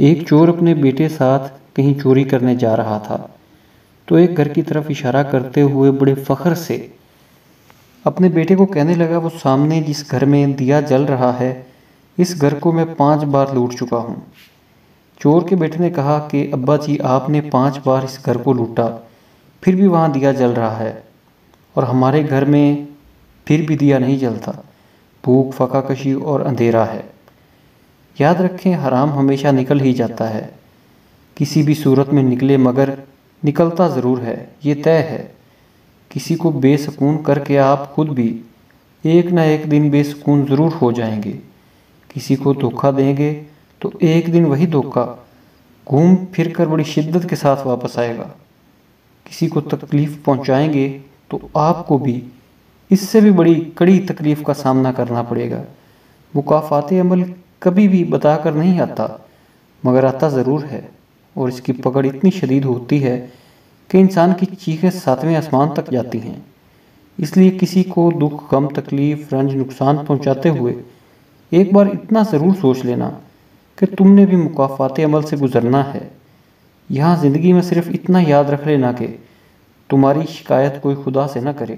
ایک چور اپنے بیٹے ساتھ کہیں چوری کرنے جا رہا تھا تو ایک گھر کی طرف اشارہ کرتے ہوئے بڑے فخر سے اپنے بیٹے کو کہنے لگا، وہ سامنے جس گھر میں دیا جل رہا ہے اس گھر کو میں 5 بار لوٹ چکا ہوں۔ چور کے بیٹے نے کہا کہ ابا جی، آپ نے 5 بار اس گھر کو لوٹا، پھر بھی وہاں دیا جل رہا ہے، اور ہمارے گھر میں پھر بھی دیا نہیں جلتا، بھوک، فاقہ کشی اور اندھیرا ہے۔ یاد رکھیں، حرام ہمیشہ نکل ہی جاتا ہے، کسی بھی صورت میں نکلے مگر نکلتا ضرور ہے، یہ طے ہے۔ کسی کو بے سکون کر کے آپ خود بھی ایک نہ ایک دن بے سکون ضرور ہو جائیں گے۔ کسی کو دھوکہ دیں گے تو ایک دن وہی دھوکہ گھوم پھر کر بڑی شدت کے ساتھ واپس آئے گا۔ کسی کو تکلیف پہنچائیں گے تو آپ کو بھی اس سے بھی بڑی کڑی تکلیف کا سامنا کرنا پڑے گا۔ مکافات عمل کبھی بھی بتا کر نہیں آتا، مگر آتا ضرور ہے، اور اس کی پکڑ اتنی شدید ہوتی ہے کہ انسان کی چیخیں 7ویں آسمان تک جاتی ہیں۔ اس لیے کسی کو دکھ، غم، تکلیف، رنج، نقصان پہنچاتے ہوئے ایک بار اتنا ضرور سوچ لینا کہ تم نے بھی مکافات عمل سے گزرنا ہے۔ یہاں زندگی میں صرف اتنا یاد رکھ لینا کہ تمہاری شکایت کوئی خدا سے نہ کرے۔